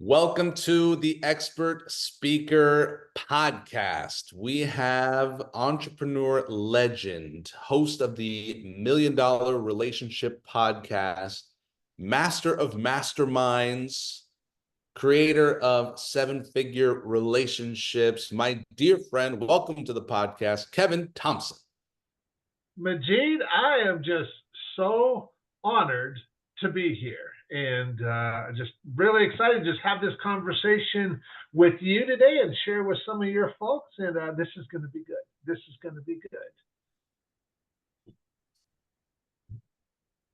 Welcome to the Expert Speaker Podcast. We have entrepreneur legend, host of the $1 Million Relationship Podcast, master of masterminds, creator of seven-figure relationships, my dear friend. Welcome to the podcast, Kevin Thompson. Majeed, I am just so honored to be here and just really excited to just have this conversation with you today and share with some of your folks. And this is going to be good. This is going to be good.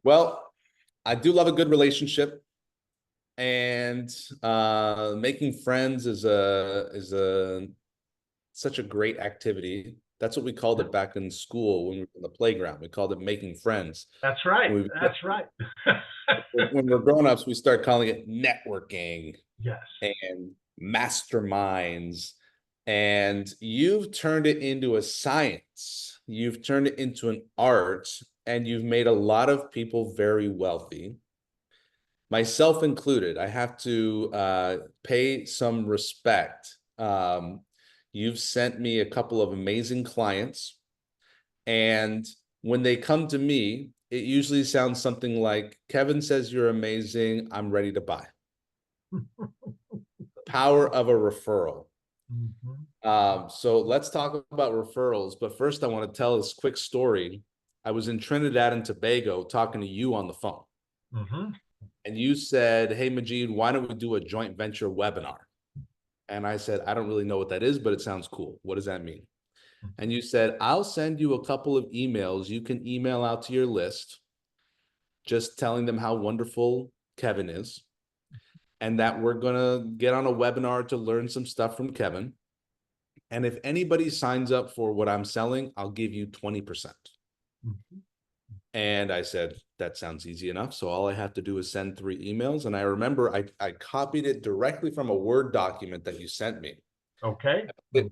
Well, I do love a good relationship, and making friends is such a great activity. That's what we called it back in school when we were in the playground. We called it making friends. That's right. That's right. When we're grown-ups, we start calling it networking. Yes. And masterminds. And you've turned it into a science. You've turned it into an art, and you've made a lot of people very wealthy, myself included. I have to pay some respect. You've sent me a couple of amazing clients, and when they come to me, it usually sounds something like, Kevin says you're amazing, I'm ready to buy. The power of a referral. So let's talk about referrals. But first, I want to tell this quick story. I was in Trinidad and Tobago talking to you on the phone. And you said, hey, Majeed, why don't we do a joint venture webinar? And I said, I don't really know what that is, but it sounds cool. What does that mean? And you said, I'll send you a couple of emails. You can email out to your list, just telling them how wonderful Kevin is, and that we're going to get on a webinar to learn some stuff from Kevin. And if anybody signs up for what I'm selling, I'll give you 20%. And I said, that sounds easy enough. So all I have to do is send 3 emails. And I remember I copied it directly from a Word document that you sent me. Okay. I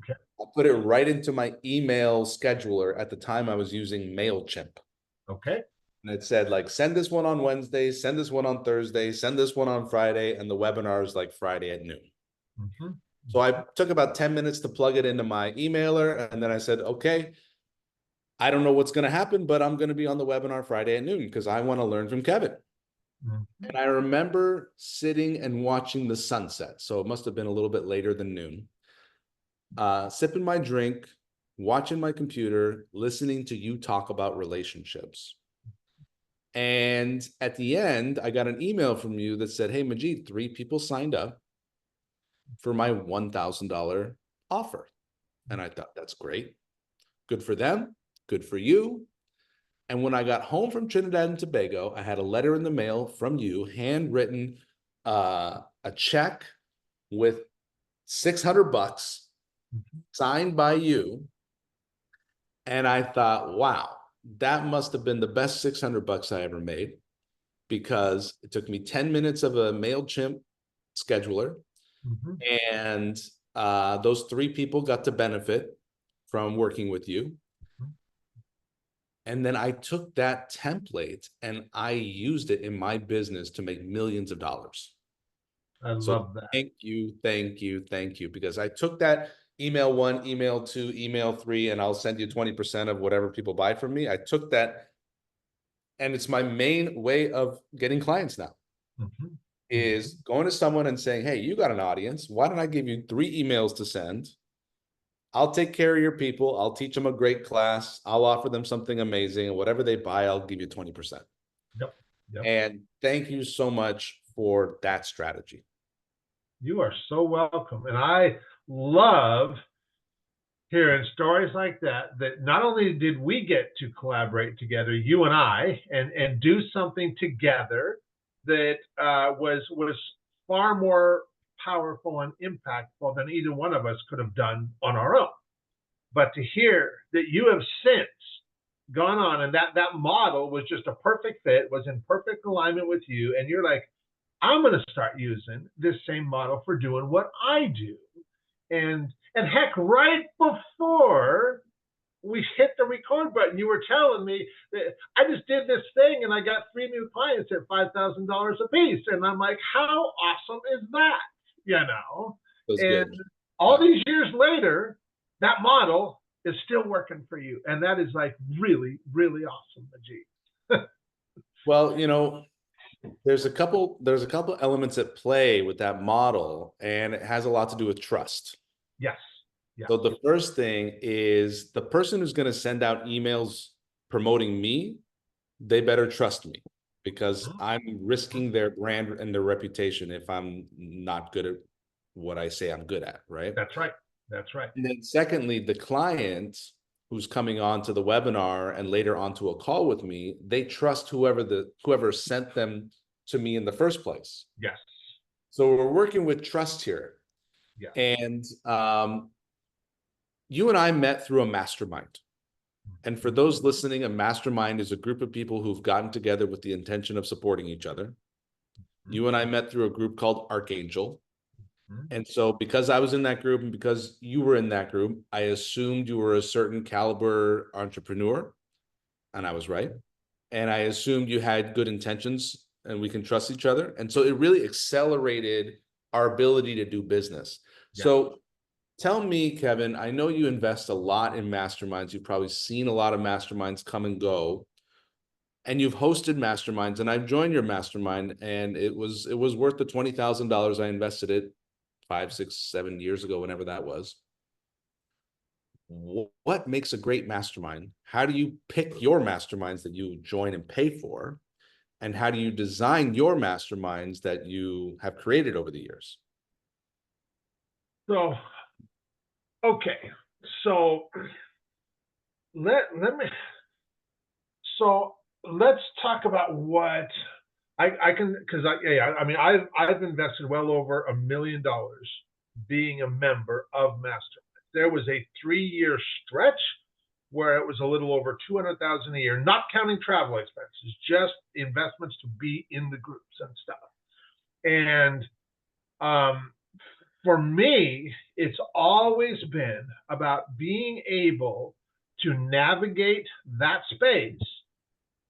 put it right into my email scheduler. At the time, I was using MailChimp. Okay. And it said, like, send this one on Wednesday, send this one on Thursday, send this one on Friday. And the webinar is like Friday at noon. So I took about 10 minutes to plug it into my emailer. And then I said, okay, I don't know what's going to happen, but I'm going to be on the webinar Friday at noon because I want to learn from Kevin. And I remember sitting and watching the sunset. So it must have been a little bit later than noon. Sipping my drink, watching my computer, listening to you talk about relationships. And at the end, I got an email from you that said, hey, Majeed, 3 people signed up for my $1,000 offer. And I thought, that's great. Good for them. Good for you. And when I got home from Trinidad and Tobago, I had a letter in the mail from you, handwritten, a check with $600 signed by you. And I thought, wow, that must have been the best $600 I ever made, because it took me 10 minutes of a MailChimp scheduler. And those 3 people got to benefit from working with you. And then I took that template and I used it in my business to make millions of dollars. I love that. Thank you, thank you, thank you. Because I took that email 1, email 2, email 3, and I'll send you 20% of whatever people buy from me. I took that, and it's my main way of getting clients now. Is going to someone and saying, hey, you got an audience. Why don't I give you 3 emails to send? I'll take care of your people. I'll teach them a great class. I'll offer them something amazing. And whatever they buy, I'll give you 20%. Yep. And thank you so much for that strategy. You are so welcome. And I love hearing stories like that, that not only did we get to collaborate together, you and I, and do something together that was far more powerful and impactful than either one of us could have done on our own. But to hear that you have since gone on, and that model was just a perfect fit, was in perfect alignment with you, and you're like, I'm going to start using this same model for doing what I do. And heck, right before we hit the record button, you were telling me that I just did this thing and I got 3 new clients at $5,000 a piece. And I'm like, how awesome is that? you know. Feels And good. all Yeah. these years later, that model is still working for you. And that is like really, really awesome, Majeed. Well, there's a couple elements at play with that model, and it has a lot to do with trust. Yes. Yes. So the first thing is the person who's going to send out emails promoting me, they better trust me, because I'm risking their brand and their reputation if I'm not good at what I say I'm good at, right? That's right. That's right. And then secondly, the client who's coming on to the webinar and later onto a call with me, they trust whoever sent them to me in the first place. Yes. So we're working with trust here. Yeah. And you and I met through a mastermind. And for those listening, a mastermind is a group of people who've gotten together with the intention of supporting each other. You and I met through a group called Archangel. And so because I was in that group and because you were in that group, I assumed you were a certain caliber entrepreneur, and I was right. And I assumed you had good intentions and we can trust each other. And so it really accelerated our ability to do business. Yeah. So tell me, Kevin, I know you invest a lot in masterminds. You've probably seen a lot of masterminds come and go. And you've hosted masterminds, and I've joined your mastermind, and it was worth the $20,000 I invested it 5, 6, 7 years ago, whenever that was. What makes a great mastermind? How do you pick your masterminds that you join and pay for? And how do you design your masterminds that you have created over the years? So, okay. So let's talk about what I can, because I mean, I've invested well over $1 million being a member of Mastermind. There was a 3-year stretch where it was a little over $200,000 a year, not counting travel expenses, just investments to be in the groups and stuff. And for me, it's always been about being able to navigate that space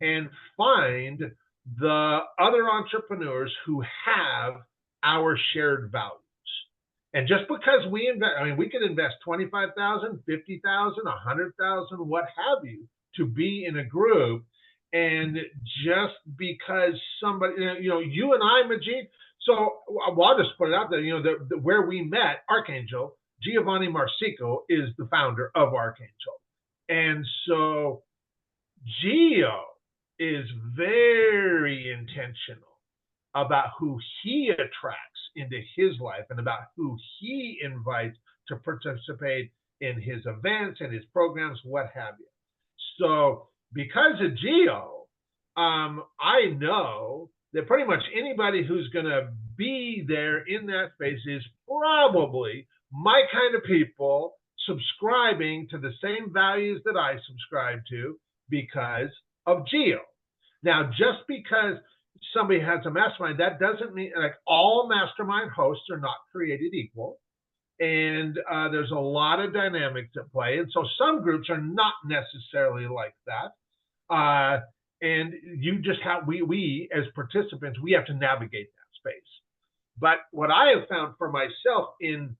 and find the other entrepreneurs who have our shared values. And just because we invest, I mean, we could invest 25,000, 50,000, 100,000, what have you, to be in a group. And just because somebody, you and I, Majeed, so I'll just put it out there, where we met, Archangel, Giovanni Marsico is the founder of Archangel. And so Gio is very intentional about who he attracts into his life and about who he invites to participate in his events and his programs, what have you. So because of Gio, I know that pretty much anybody who's going to be there in that space is probably my kind of people subscribing to the same values that I subscribe to because of Gio. Now, just because somebody has a mastermind, that doesn't mean, like, all mastermind hosts are not created equal. And there's a lot of dynamics at play. And so some groups are not necessarily like that. And you just have, we as participants, we have to navigate that space. But what I have found for myself in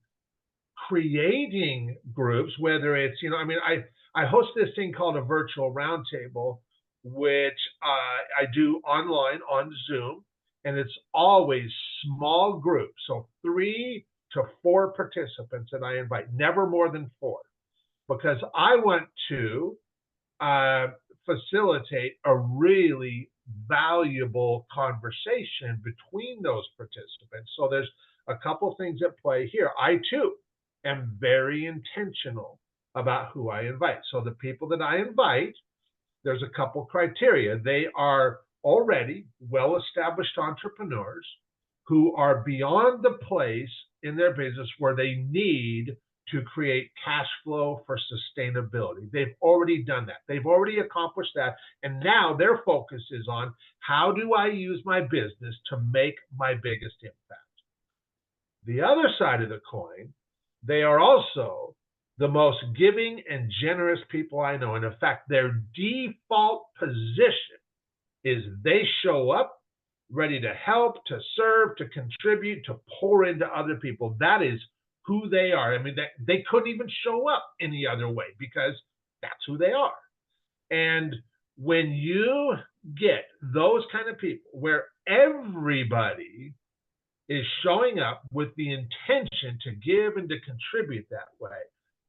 creating groups, whether it's, I host this thing called a virtual roundtable, which I do online on Zoom, and it's always small groups. So 3 to 4 participants that I invite, never more than 4, because I want to facilitate a really valuable conversation between those participants. So there's a couple things at play here. I too am very intentional about who I invite. So the people that I invite, there's a couple criteria. They are already well-established entrepreneurs who are beyond the place in their business where they need to create cash flow for sustainability. They've already done that. They've already accomplished that. And now their focus is on, how do I use my business to make my biggest impact? The other side of the coin, they are also the most giving and generous people I know. And in fact, their default position is they show up ready to help, to serve, to contribute, to pour into other people. That is who they are. I mean, they couldn't even show up any other way because that's who they are. And when you get those kind of people where everybody is showing up with the intention to give and to contribute that way,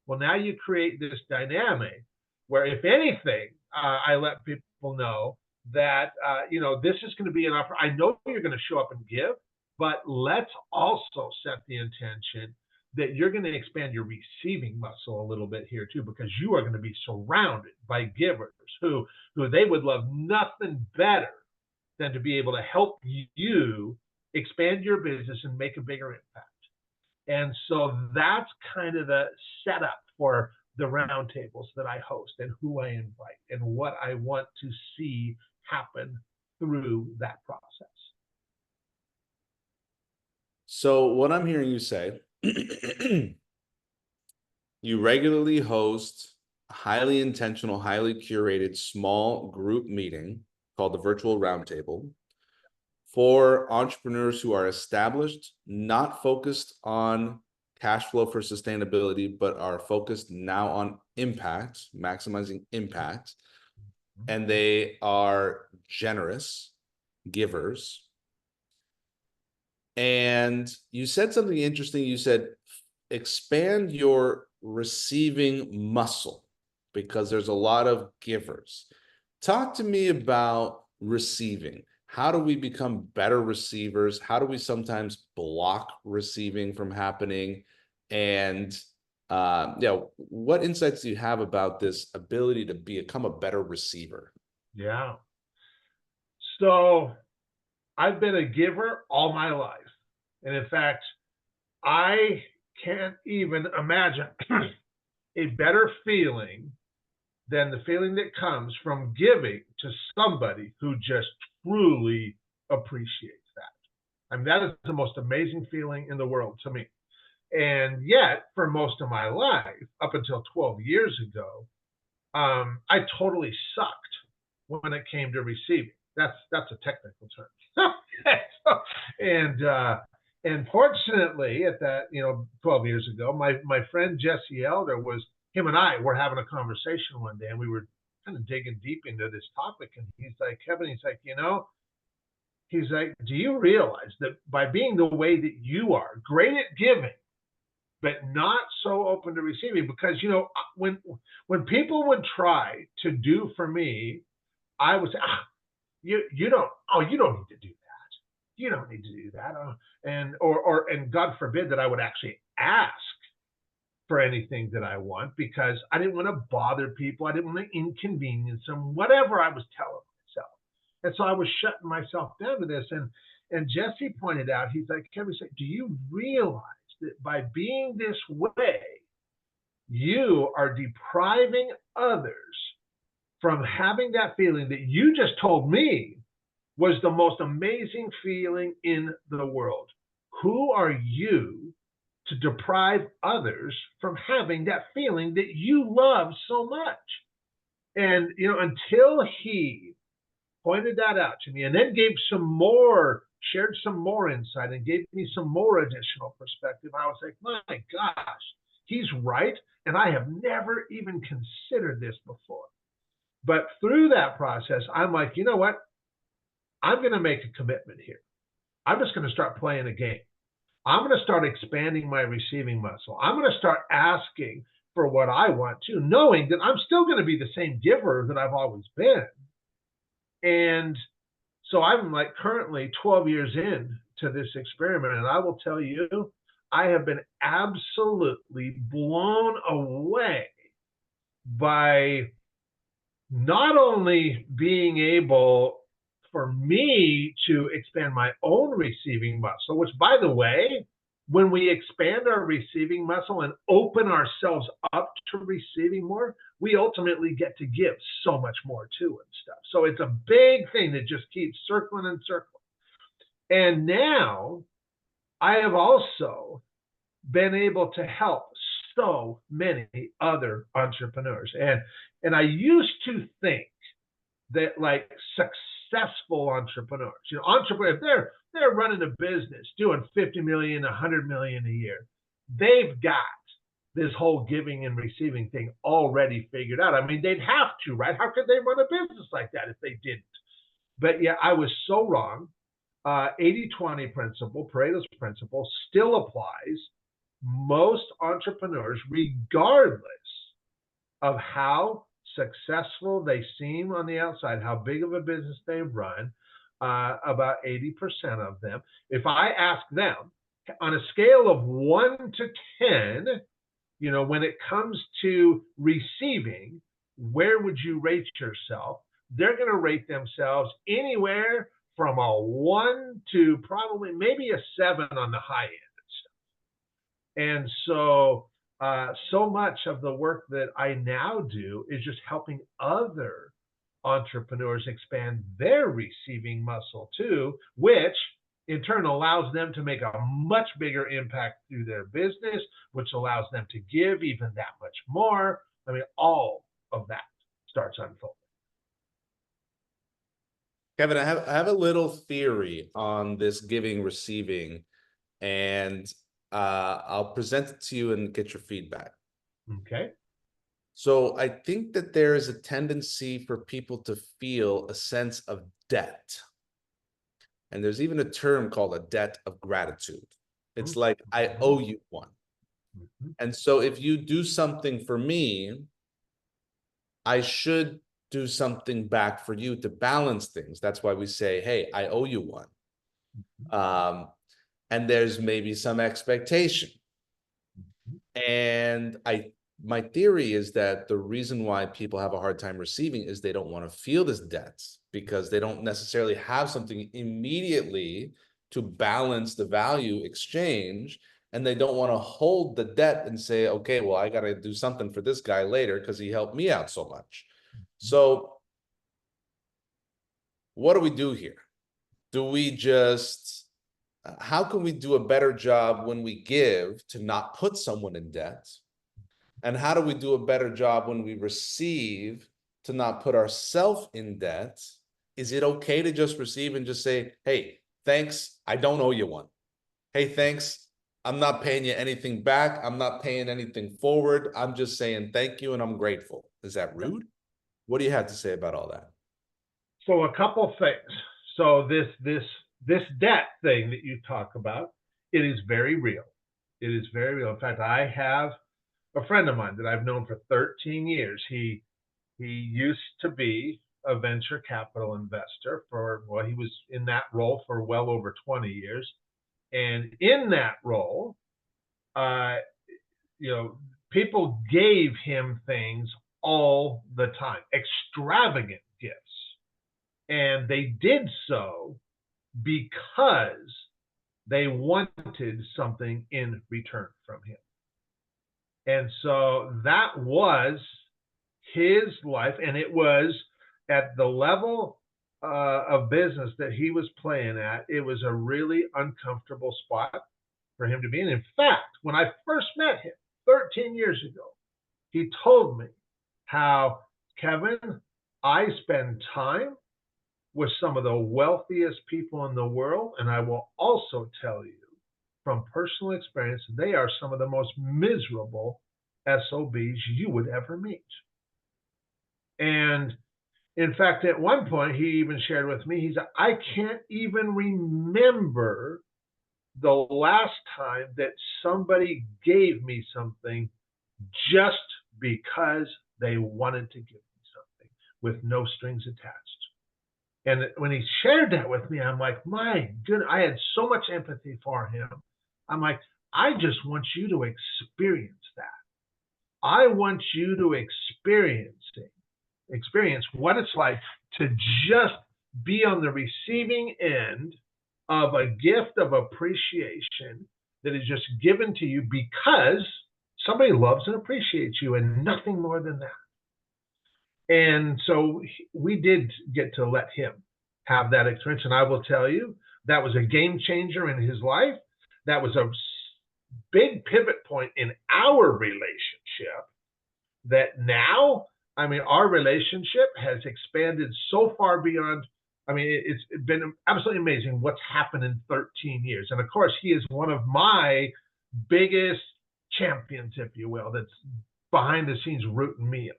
well, now you create this dynamic where, if anything, I let people know that, this is going to be an opportunity. I know you're going to show up and give, but let's also set the intention that you're going to expand your receiving muscle a little bit here too, because you are going to be surrounded by givers who they would love nothing better than to be able to help you expand your business and make a bigger impact. And so that's kind of the setup for the roundtables that I host and who I invite and what I want to see happen through that process. So what I'm hearing you say, you regularly host a highly intentional, highly curated small group meeting called the Virtual Roundtable for entrepreneurs who are established, not focused on cash flow for sustainability, but are focused now on impact, maximizing impact. And they are generous givers. And you said something interesting. You said, expand your receiving muscle because there's a lot of givers. Talk to me about receiving. How do we become better receivers? How do we sometimes block receiving from happening? And what insights do you have about this ability to become a better receiver? Yeah. So I've been a giver all my life. And in fact, I can't even imagine a better feeling than the feeling that comes from giving to somebody who just truly appreciates that. I mean, that is the most amazing feeling in the world to me. And yet, for most of my life, up until 12 years ago, I totally sucked when it came to receiving. That's a technical term. And fortunately, at that, 12 years ago, my friend Jesse Elder him and I were having a conversation one day, and we were kind of digging deep into this topic. And he's like, Kevin, he's like, do you realize that by being the way that you are, great at giving, but not so open to receiving? Because, when people would try to do for me, I would say, you don't need to do that. You don't need to do that. And God forbid that I would actually ask for anything that I want, because I didn't want to bother people. I didn't want to inconvenience them, whatever I was telling myself. And so I was shutting myself down to this. And Jesse pointed out, he's like, Kevin, do you realize that by being this way, you are depriving others from having that feeling that you just told me was the most amazing feeling in the world? Who are you to deprive others from having that feeling that you love so much? And, until he pointed that out to me and then shared some more insight and gave me some more additional perspective, I was like, my gosh, he's right. And I have never even considered this before. But through that process, I'm like, you know what? I'm going to make a commitment here. I'm just going to start playing a game. I'm going to start expanding my receiving muscle. I'm going to start asking for what I want to, knowing that I'm still going to be the same giver that I've always been. And so I'm like currently 12 years in to this experiment. And I will tell you, I have been absolutely blown away by not only being able for me to expand my own receiving muscle, which, by the way, when we expand our receiving muscle and open ourselves up to receiving more, we ultimately get to give so much more too and stuff. So it's a big thing that just keeps circling and circling. And now I have also been able to help so many other entrepreneurs. And I used to think that, like, successful entrepreneurs. You know, entrepreneurs, if they're running a business doing 50 million, 100 million a year, they've got this whole giving and receiving thing already figured out. I mean, they'd have to, right? How could they run a business like that if they didn't? But yeah, I was so wrong. 80-20 principle, Pareto's principle, still applies. Most entrepreneurs, regardless of how successful they seem on the outside, how big of a business they run, about 80% of them, if I ask them on a scale of 1 to 10, you know, when it comes to receiving, where would you rate yourself? They're going to rate themselves anywhere from a 1 to probably maybe a 7 on the high end. And so, so much of the work that I now do is just helping other entrepreneurs expand their receiving muscle too, which in turn allows them to make a much bigger impact through their business, which allows them to give even that much more. I mean, all of that starts unfolding. Kevin, I have a little theory on this giving, receiving, and I'll present it to you and get your feedback. Okay. So I think that there is a tendency for people to feel a sense of debt. And there's even a term called a debt of gratitude. It's like, I owe you one. And so if you do something for me, I should do something back for you to balance things. That's why we say, hey, I owe you one. And there's maybe some expectation. And my theory is that the reason why people have a hard time receiving is they don't want to feel this debt because they don't necessarily have something immediately to balance the value exchange. And they don't want to hold the debt and say, okay, well, I got to do something for this guy later because he helped me out so much. So what do we do here? Do we just, how can we do a better job when we give to not put someone in debt? And how do we do a better job when we receive to not put ourselves in debt? Is it okay to just receive and just say, hey, thanks, I don't owe you one. Hey, thanks, I'm not paying you anything back. I'm not paying anything forward. I'm just saying thank you and I'm grateful. Is that rude? What do you have to say about all that? So a couple things. So this debt thing that you talk about, it is very real. It is very real. In fact, I have a friend of mine that I've known for 13 years. He used to be a venture capital investor for, well, he was in that role for well over 20 years. And in that role, you know, people gave him things all the time, extravagant gifts. And they did so because they wanted something in return from him. And so that was his life. And it was at the level of business that he was playing at, it was a really uncomfortable spot for him to be in. In fact, when I first met him 13 years ago, he told me how, Kevin, I spend time with some of the wealthiest people in the world. And I will also tell you from personal experience, they are some of the most miserable SOBs you would ever meet. And in fact, at one point, he even shared with me, he said, I can't even remember the last time that somebody gave me something just because they wanted to give me something with no strings attached. And when he shared that with me, I'm like, my goodness, I had so much empathy for him. I'm like, I just want you to experience that. I want you to experience what it's like to just be on the receiving end of a gift of appreciation that is just given to you because somebody loves and appreciates you, and nothing more than that. And so we did get to let him have that experience. And I will tell you, that was a game changer in his life. That was a big pivot point in our relationship that now, I mean, our relationship has expanded so far beyond I mean, it's been absolutely amazing what's happened in 13 years. And of course, he is one of my biggest champions, if you will, that's behind the scenes rooting me up.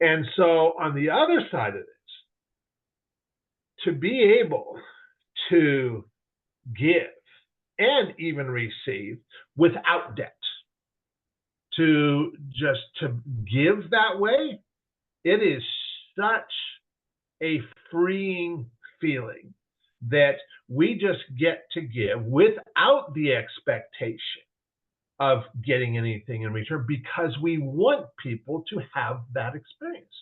And so on the other side of this, to be able to give and even receive without debt, to give that way, it is such a freeing feeling that we just get to give without the expectation of getting anything in return, because we want people to have that experience,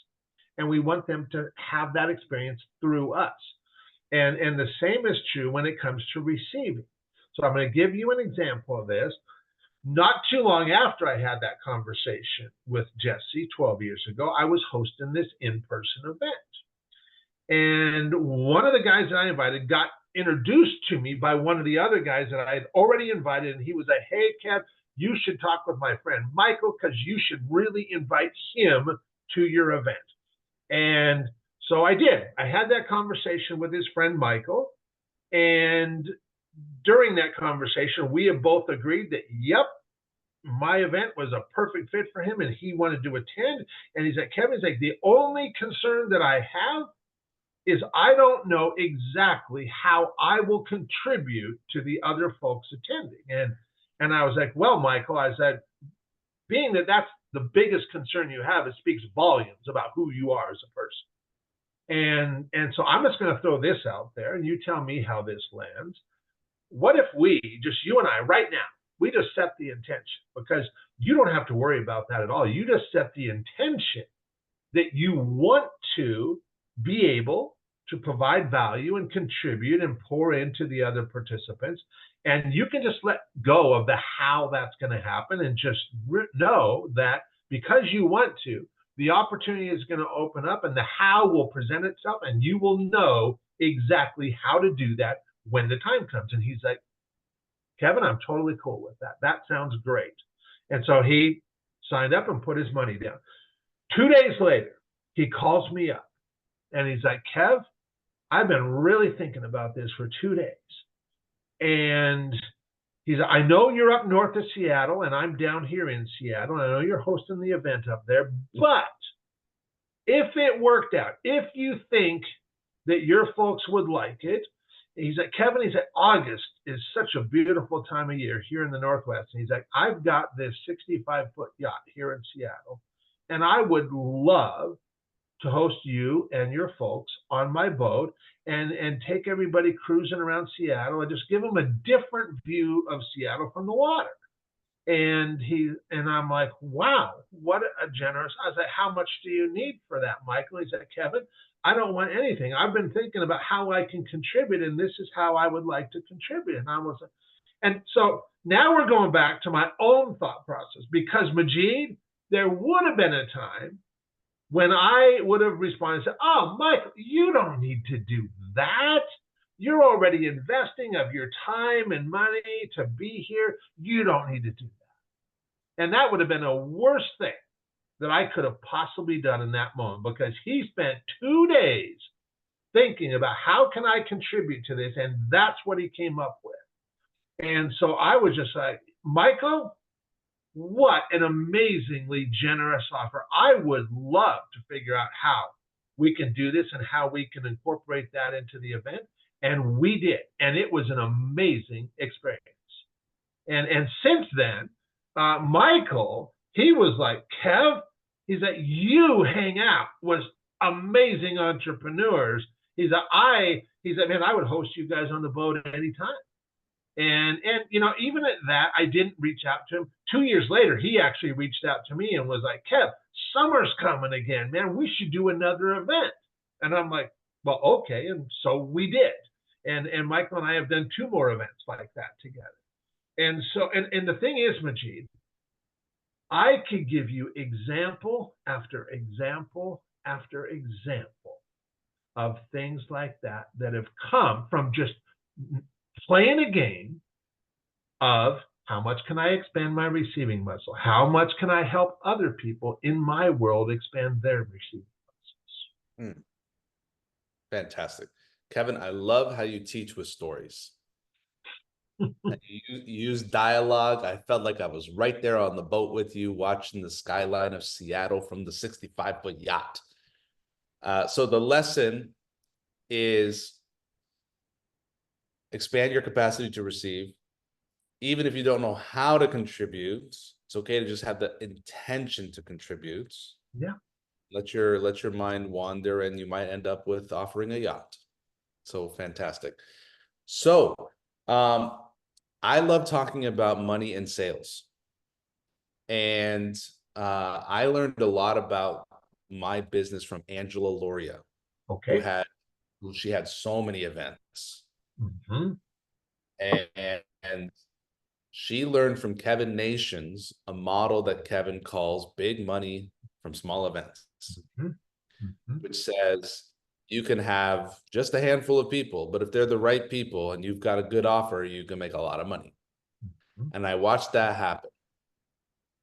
and we want them to have that experience through us. And the same is true when it comes to receiving. So I'm going to give you an example of this. Not too long after I had that conversation with Jesse 12 years ago, I was hosting this in-person event. And one of the guys that I invited got introduced to me by one of the other guys that I had already invited. And he was like, hey, Kev, you should talk with my friend Michael, because you should really invite him to your event. And so I did. I had that conversation with his friend Michael. And during that conversation, we have both agreed that, yep, my event was a perfect fit for him and he wanted to attend. And he's like, Kevin's like, the only concern that I have is I don't know exactly how I will contribute to the other folks attending. And I was like, well, Michael, I said, being that that's the biggest concern you have, it speaks volumes about who you are as a person. And so I'm just going to throw this out there and you tell me how this lands. What if we, just you and I right now, we just set the intention, because you don't have to worry about that at all. You just set the intention that you want to be able to provide value and contribute and pour into the other participants. And you can just let go of the how that's going to happen and just know that because you want to, the opportunity is going to open up and the how will present itself, and you will know exactly how to do that when the time comes. And he's like, Kevin, I'm totally cool with that. That sounds great. And so he signed up and put his money down. 2 days later, he calls me up and he's like, Kev, I've been really thinking about this for 2 days. And he's like, I know you're up north of Seattle and I'm down here in Seattle. And I know you're hosting the event up there, but if it worked out, if you think that your folks would like it, he's like, Kevin, he's like, August is such a beautiful time of year here in the Northwest. And he's like, I've got this 65-foot yacht here in Seattle, and I would love to host you and your folks on my boat and take everybody cruising around Seattle and just give them a different view of Seattle from the water. And I'm like, wow, what a generous. I was like, how much do you need for that, Michael? He said, Kevin, I don't want anything. I've been thinking about how I can contribute, and this is how I would like to contribute. And I was like, and so now we're going back to my own thought process, because Majeed, there would have been a time when I would have responded and said, oh, Michael, you don't need to do that. You're already investing of your time and money to be here. You don't need to do that. And that would have been a worse thing that I could have possibly done in that moment, because he spent 2 days thinking about how can I contribute to this, and that's what he came up with. And so I was just like, Michael, what an amazingly generous offer. I would love to figure out how we can do this and how we can incorporate that into the event. And we did, and it was an amazing experience. And since then, Michael, he was like, Kev, he's like, you hang out with amazing entrepreneurs. He's like, man, I would host you guys on the boat at any time. And you know, even at that, I didn't reach out to him. 2 years later, he actually reached out to me and was like, Kev, summer's coming again, man. We should do another event. And I'm like, well, okay. And so we did. And Michael and I have done 2 more events like that together. And so, and the thing is, Majeed, I could give you example after example after example of things like that that have come from just playing a game of how much can I expand my receiving muscle? How much can I help other people in my world expand their receiving muscles? Fantastic. Kevin, I love how you teach with stories. You use dialogue. I felt like I was right there on the boat with you, watching the skyline of Seattle from the 65-foot yacht. So the lesson is expand your capacity to receive. Even if you don't know how to contribute, it's okay to just have the intention to contribute. Yeah. Let your mind wander, and you might end up with offering a yacht. So fantastic. So I love talking about money and sales. And I learned a lot about my business from Angela Loria, Okay. she had so many events. Mm-hmm. And she learned from Kevin Nations a model that Kevin calls big money from small events, Mm-hmm. Mm-hmm. which says you can have just a handful of people, but if they're the right people and you've got a good offer, you can make a lot of money. Mm-hmm. And I watched that happen.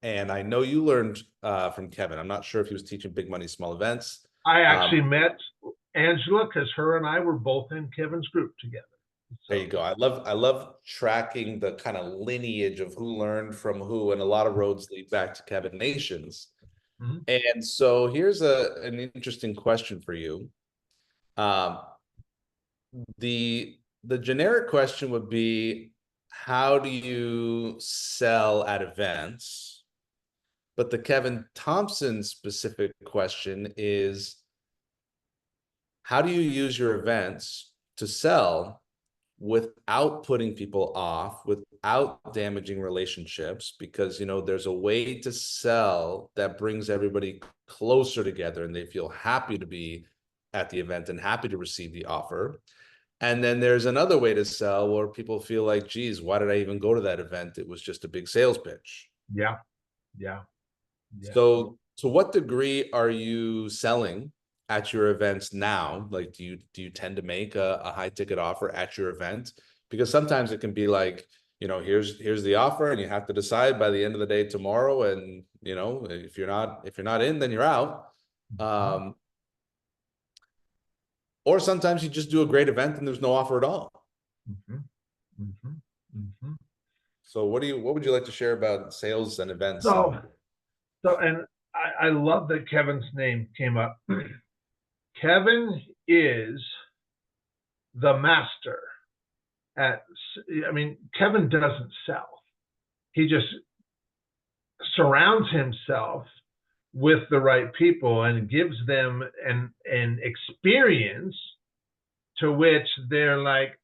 And I know you learned from Kevin. I'm not sure if he was teaching big money, small events. I actually met Angela because her and I were both in Kevin's group together. So. There you go. I love tracking the kind of lineage of who learned from who, and a lot of roads lead back to Kevin Nations. Mm-hmm. And so here's an interesting question for you. The generic question would be, how do you sell at events? But the Kevin Thompson specific question is, how do you use your events to sell without putting people off, without damaging relationships? Because, there's a way to sell that brings everybody closer together and they feel happy to be at the event and happy to receive the offer. And then there's another way to sell where people feel like, geez, why did I even go to that event? It was just a big sales pitch. Yeah. Yeah. Yeah. So to what degree are you selling at your events now? Like, do you tend to make a high ticket offer at your event? Because sometimes it can be like, here's the offer, and you have to decide by the end of the day tomorrow. And if you're not in, then you're out. Or sometimes you just do a great event and there's no offer at all. Mm-hmm. Mm-hmm. Mm-hmm. So what would you like to share about sales and events? So and I love that Kevin's name came up. Kevin is the master Kevin doesn't sell. He just surrounds himself with the right people and gives them an experience to which they're like,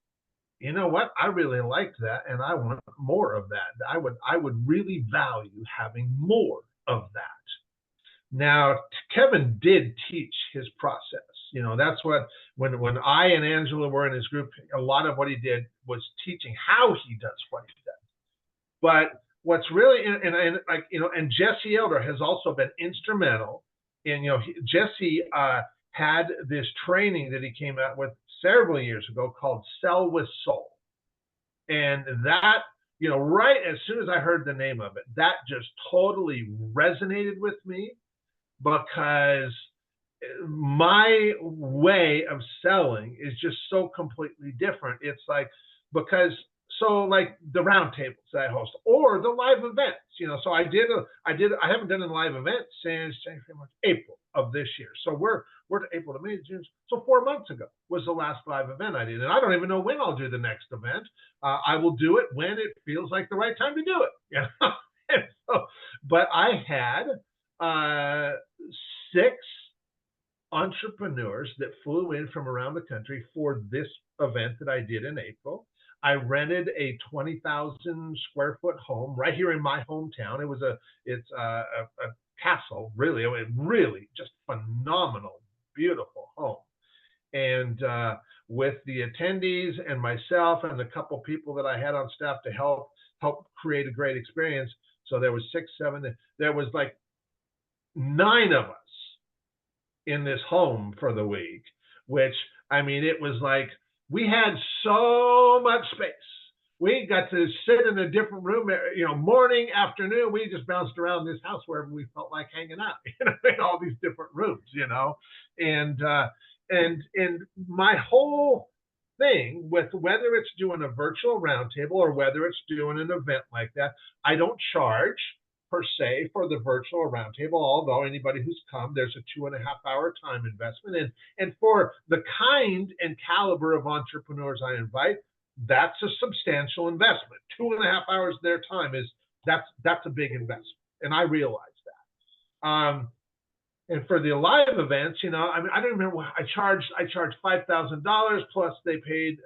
you know what, I really liked that and I want more of that. I would really value having more of that. Now, Kevin did teach his process. That's what, when I and Angela were in his group, a lot of what he did was teaching how he does what he does. But what's really, and Jesse Elder has also been instrumental in, Jesse had this training that he came out with several years ago called Sell with Soul. And that, right as soon as I heard the name of it, that just totally resonated with me, because my way of selling is just so completely different. It's like, like the round tables that I host or the live events, so I haven't done a live event since April of this year. So we're to April to May, June. So 4 months ago was the last live event I did. And I don't even know when I'll do the next event. I will do it when it feels like the right time to do it. But I had 6 entrepreneurs that flew in from around the country for this event that I did in April. I rented a 20,000 square foot home right here in my hometown. It's a castle, really. Really just phenomenal, beautiful home. And with the attendees and myself and the couple people that I had on staff to help create a great experience. So there was 6, 7, there was like 9 of us in this home for the week, which, it was like, we had so much space. We got to sit in a different room, morning, afternoon. We just bounced around this house wherever we felt like hanging out, in all these different rooms, and And my whole thing with whether it's doing a virtual roundtable or whether it's doing an event like that, I don't charge per se for the virtual roundtable, although anybody who's come, there's a 2.5 hour time investment. And for the kind and caliber of entrepreneurs I invite, that's a substantial investment. 2.5 hours of their time that's a big investment. And I realize that. And for the live events, I mean, I don't remember what I charged $5,000 plus they paid,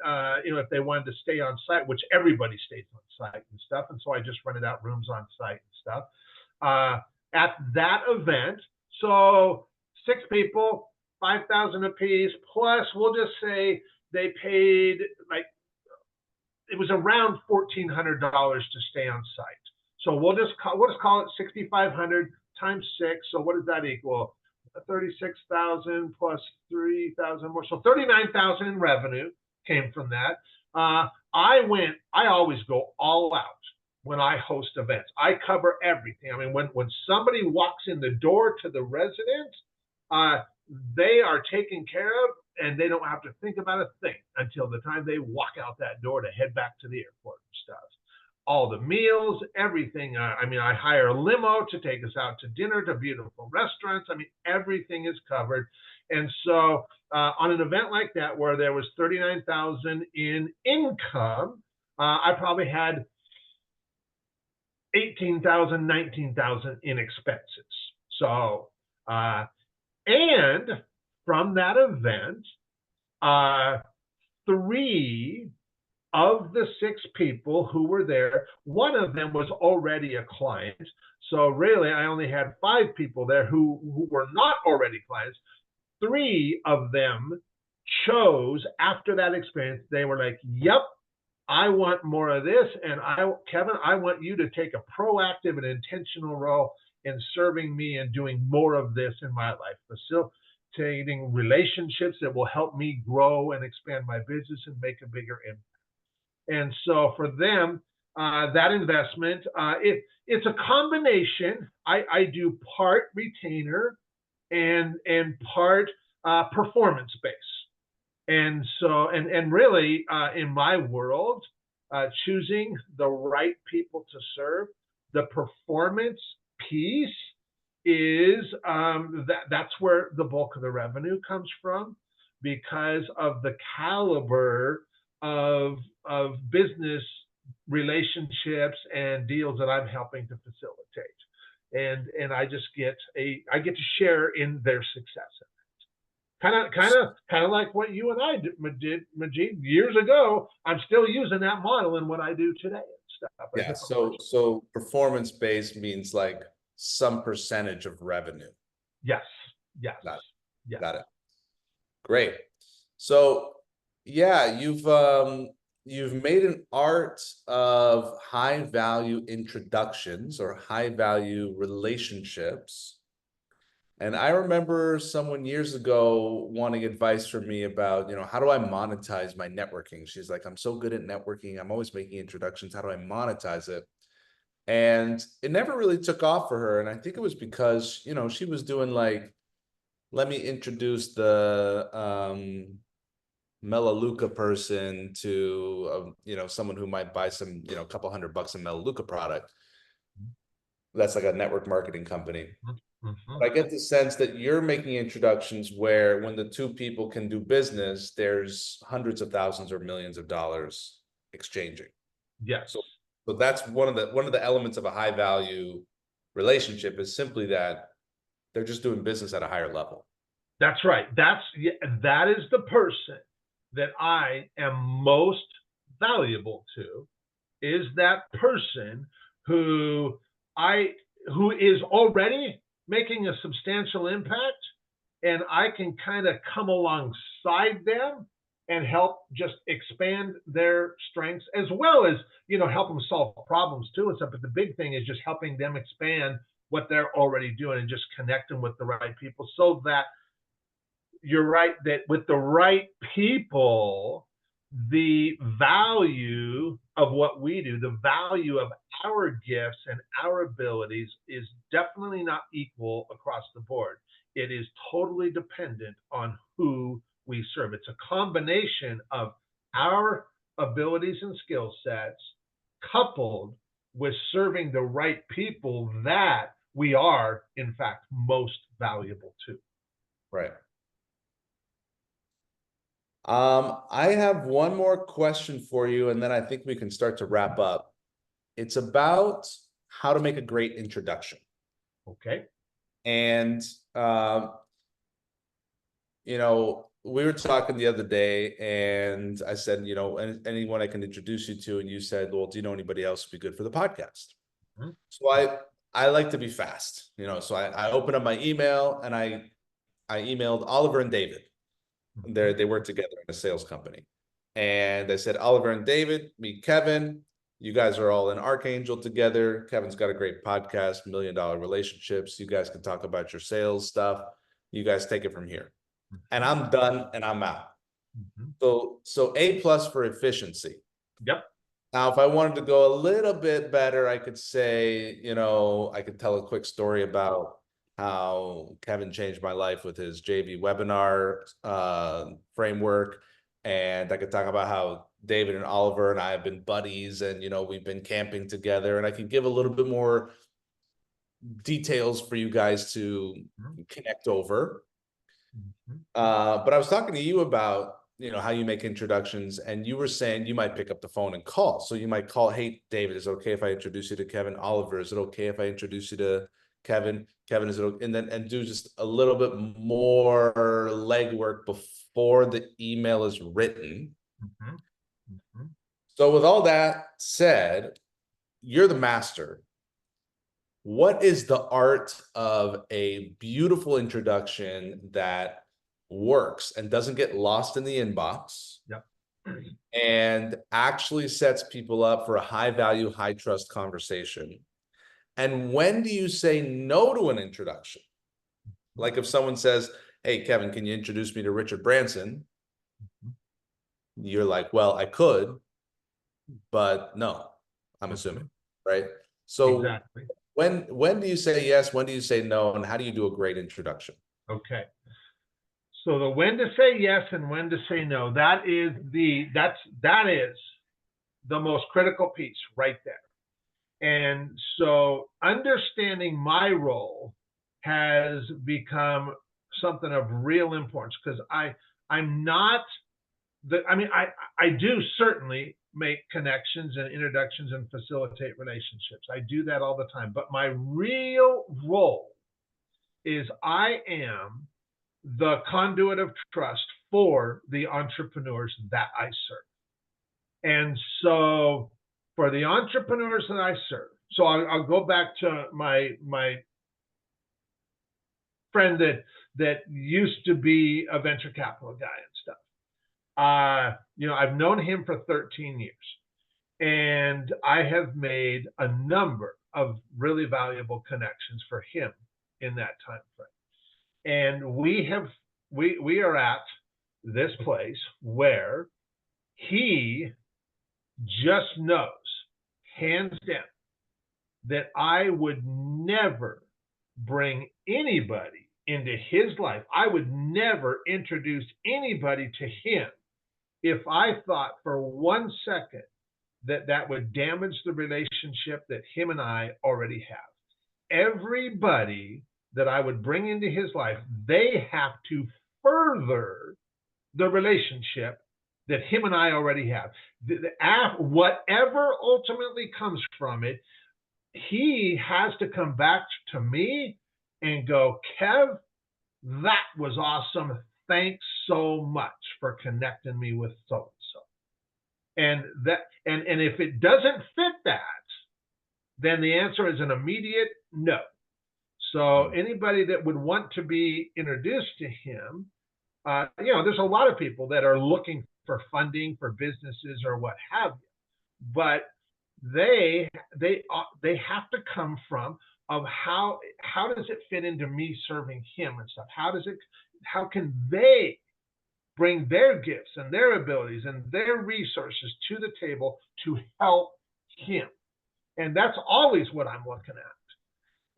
if they wanted to stay on site, which everybody stays on site and stuff. And so I just rented out rooms on site and stuff. At that event, so 6 people, 5,000 a piece, plus we'll just say they paid it was around $1,400 to stay on site. So we'll just call it 6,500 times 6. So what does that equal? 36,000 plus 3,000 more. So 39,000 in revenue came from that. I always go all out when I host events. I cover everything. I mean, when somebody walks in the door to the residence, they are taken care of, and they don't have to think about a thing until the time they walk out that door to head back to the airport and stuff. All the meals, everything. I mean, I hire a limo to take us out to dinner to beautiful restaurants. I mean, everything is covered. And so on an event like that, where there was 39,000 in income, I probably had 18,000, 19,000 in expenses. So, and from that event, 3 of the 6 people who were there, one of them was already a client. So really, I only had 5 people there who were not already clients. 3 of them chose, after that experience, they were like, yep, I want more of this. And Kevin, I want you to take a proactive and intentional role in serving me and doing more of this in my life, facilitating relationships that will help me grow and expand my business and make a bigger impact. And so for them, that investment, it's a combination. I do part retainer and part performance based. And so, and really, in my world, choosing the right people to serve, the performance piece is that's where the bulk of the revenue comes from, because of the caliber of business relationships and deals that I'm helping to facilitate, and I just get to share in their success. Kind of like what you and I did, Majeed, years ago. I'm still using that model in what I do today and stuff. Yeah. So performance based means like some percentage of revenue. Yes. Yes. Got it. Great. So yeah, you've made an art of high value introductions or high value relationships. And I remember someone years ago wanting advice from me about, how do I monetize my networking? She's like, I'm so good at networking. I'm always making introductions. How do I monetize it? And it never really took off for her. And I think it was because, she was doing like, let me introduce the Melaleuca person to, someone who might buy some, a couple $100 in Melaleuca product. That's like a network marketing company. Mm-hmm. But I get the sense that you're making introductions where when the 2 people can do business, there's hundreds of thousands or millions of dollars exchanging. Yes. So that's one of the elements of a high value relationship, is simply that they're just doing business at a higher level. That's right. That is the person that I am most valuable to, is that person who is already making a substantial impact, and I can kind of come alongside them and help just expand their strengths, as well as, help them solve problems too and stuff. But the big thing is just helping them expand what they're already doing and just connect them with the right people, so that you're right, that with the right people, the value of what we do, the value of our gifts and our abilities is definitely not equal across the board. it is totally dependent on who we serve. It's a combination of our abilities and skill sets coupled with serving the right people that we are, in fact, most valuable to. Right. I have one more question for you, and then I think we can start to wrap up. It's about how to make a great introduction. Okay. And, you know, we were talking the other day, and I said, you know, anyone I can introduce you to, and you said, well, do you know anybody else who'd be good for the podcast? Mm-hmm. So I like to be fast, you know, so I opened up my email and I emailed Oliver and David. They work together in a sales company. And I said, Oliver and David, meet Kevin. You guys are all in Archangel together. Kevin's got a great podcast, $1 Million Relationships. You guys can talk about your sales stuff. You guys take it from here. And I'm done and I'm out. So A+ for efficiency. Yep. Now, if I wanted to go a little bit better, I could say, you know, I could tell a quick story about how Kevin changed my life with his JV webinar framework. And I could talk about how David and Oliver and I have been buddies and, you know, we've been camping together, and I can give a little bit more details for you guys to connect over. But I was talking to you about, you know, how you make introductions, and you were saying you might pick up the phone and call. So you might call, hey, David, is it okay if I introduce you to Kevin? Oliver, is it okay if I introduce you to Kevin? Kevin, is it okay? And do just a little bit more legwork before the email is written. So with all that said, you're the master. What is the art of a beautiful introduction that works and doesn't get lost in the inbox? Yep. And actually sets people up for a high value, high trust conversation? And when do you say no to an introduction? Like if someone says, hey, Kevin, can you introduce me to Richard Branson? You're like, well, I could, but no, I'm assuming, right? So exactly. When do you say yes? When do you say no? And how do you do a great introduction? Okay. So the when to say yes and when to say no, that is the most critical piece right there. And so understanding my role has become something of real importance, because I'm not I do certainly make connections and introductions and facilitate relationships. I do that all the time. But my real role is I am the conduit of trust for the entrepreneurs that I serve. And so for the entrepreneurs that I serve, so I'll go back to my friend that used to be a venture capital guy and stuff. You know, I've known him for 13 years, and I have made a number of really valuable connections for him in that time frame. And we are at this place where he just knows, hands down, that I would never bring anybody into his life. I would never introduce anybody to him if I thought for 1 second that would damage the relationship that him and I already have. Everybody that I would bring into his life, they have to further the relationship that him and I already have. Whatever ultimately comes from it, he has to come back to me and go, Kev, that was awesome. Thanks so much for connecting me with so-and-so. And if it doesn't fit that, then the answer is an immediate no. So anybody that would want to be introduced to him, you know, there's a lot of people that are looking for funding for businesses or what have you, but they have to come from of how does it fit into me serving him and stuff? How can they bring their gifts and their abilities and their resources to the table to help him? And that's always what I'm looking at.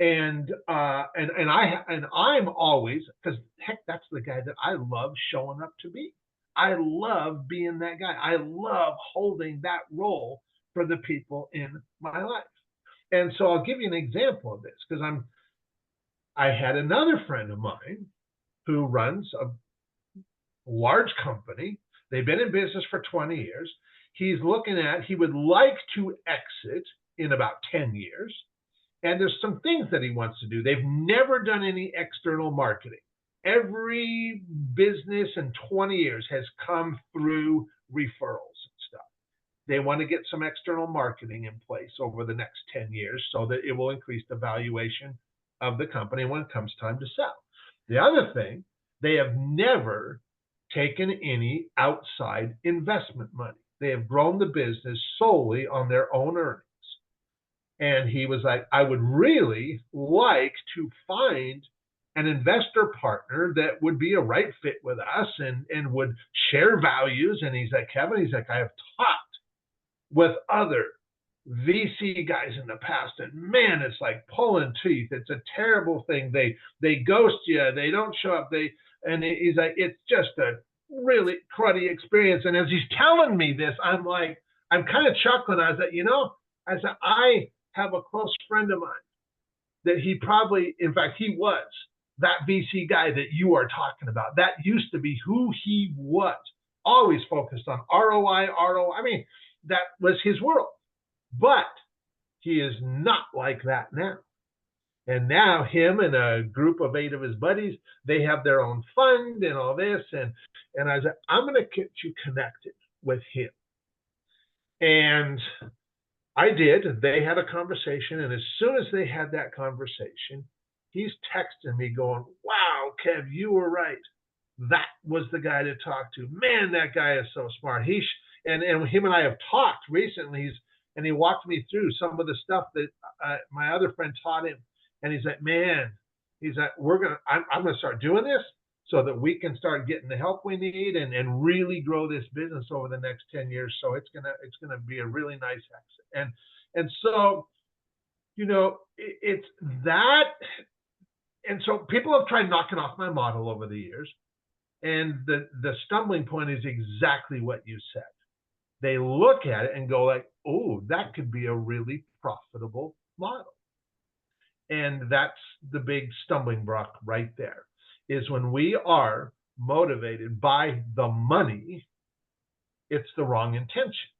And I'm always, because heck, that's the guy that I love showing up to be. I love being that guy. I love holding that role for the people in my life. And so I'll give you an example of this, because I had another friend of mine who runs a large company. They've been in business for 20 years. He would like to exit in about 10 years. And there's some things that he wants to do. They've never done any external marketing. Every business in 20 years has come through referrals and stuff. They want to get some external marketing in place over the next 10 years so that it will increase the valuation of the company when it comes time to sell. The other thing, they have never taken any outside investment money. They have grown the business solely on their own earnings. And he was like, I would really like to find an investor partner that would be a right fit with us and would share values. And he's like, Kevin, he's like, I have talked with other VC guys in the past, and man, it's like pulling teeth. It's a terrible thing. They ghost you. They don't show up. And he's like, it's just a really cruddy experience. And as he's telling me this, I'm like, I'm kind of chuckling. I was like, I have a close friend of mine that he probably, in fact, he was that VC guy that you are talking about. That used to be who he was, always focused on ROI. I mean, that was his world. But he is not like that now. And now him and a group of 8 of his buddies, they have their own fund and all this. And I was like, I'm going to get you connected with him. And I did. They had a conversation. And as soon as they had that conversation, he's texting me going, wow, Kev, you were right. That was the guy to talk to. Man, that guy is so smart. And him and I have talked recently. And he walked me through some of the stuff that my other friend taught him. And he's like, man, he's like, I'm going to start doing this so that we can start getting the help we need and really grow this business over the next 10 years. So it's going to be a really nice exit. And so, it's that. And so people have tried knocking off my model over the years. And the stumbling point is exactly what you said. They look at it and go like, oh, that could be a really profitable model. And that's the big stumbling block right there, is when we are motivated by the money, it's the wrong intention.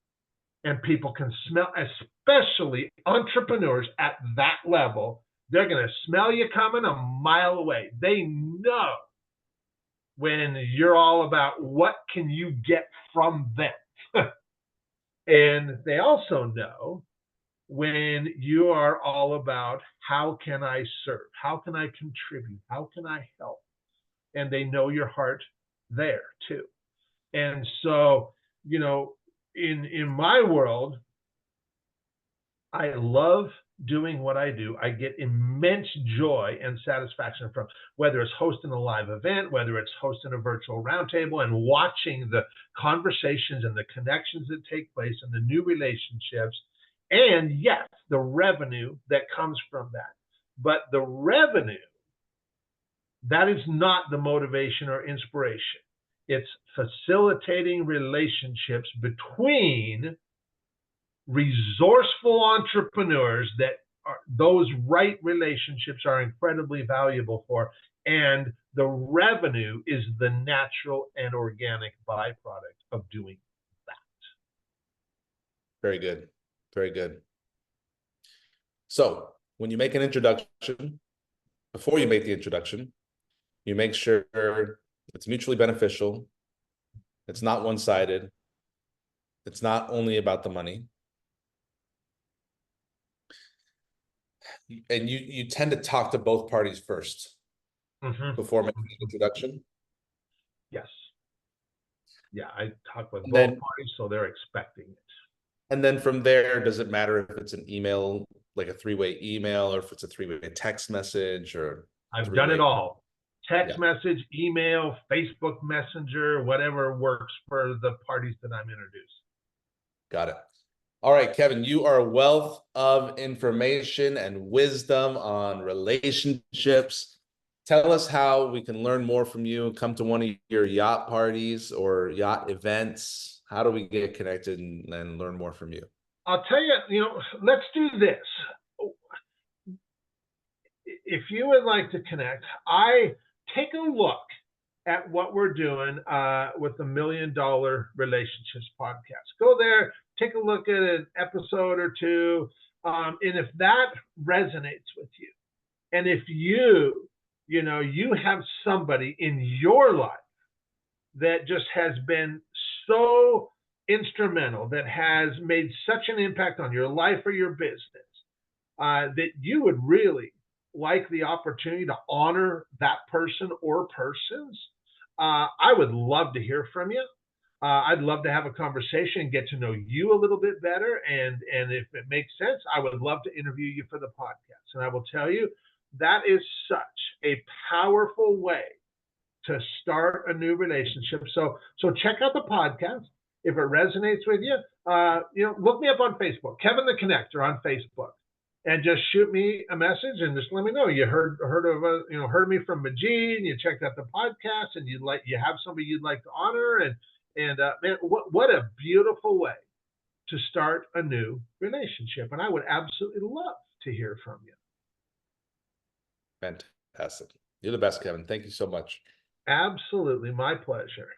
And people can smell, especially entrepreneurs at that level, they're going to smell you coming a mile away. They know when you're all about what can you get from them. And they also know when you are all about how can I serve? How can I contribute? How can I help? And they know your heart there too. And so, in my world, I love doing what I do. I get immense joy and satisfaction from whether it's hosting a live event, whether it's hosting a virtual roundtable and watching the conversations and the connections that take place and the new relationships. And yes, the revenue that comes from that. But the revenue, that is not the motivation or inspiration. It's facilitating relationships between resourceful entrepreneurs that those right relationships are incredibly valuable for. And the revenue is the natural and organic byproduct of doing that. Very good. Very good. So when you make an introduction, before you make the introduction, you make sure it's mutually beneficial. It's not one-sided. It's not only about the money. And you tend to talk to both parties first before making the introduction. Yes. Yeah, I talk with both parties, so they're expecting it. And then from there, does it matter if it's an email, like a 3-way email, or if it's a 3-way text message, or I've done it all. Text message, email, Facebook Messenger, whatever works for the parties that I'm introduced. Got it. All right, Kevin, you are a wealth of information and wisdom on relationships. Tell us how we can learn more from you and come to one of your yacht parties or yacht events. How do we get connected and learn more from you? I'll tell you, let's do this. If you would like to connect, I take a look at what we're doing with the $1 Million Relationships podcast. Go there, take a look at an episode or two, and if that resonates with you, and if you have somebody in your life that just has been so instrumental, that has made such an impact on your life or your business, that you would really like the opportunity to honor that person or persons, I would love to hear from you. I'd love to have a conversation and get to know you a little bit better. And if it makes sense, I would love to interview you for the podcast. And I will tell you, that is such a powerful way to start a new relationship. So check out the podcast. If it resonates with you, look me up on Facebook, Kevin the Connector on Facebook, and just shoot me a message and just let me know you heard of me from Majeed, and you checked out the podcast, and you have somebody you'd like to honor, and man, what a beautiful way to start a new relationship. And I would absolutely love to hear from you. Fantastic. You're the best, Kevin. Thank you so much. Absolutely, my pleasure.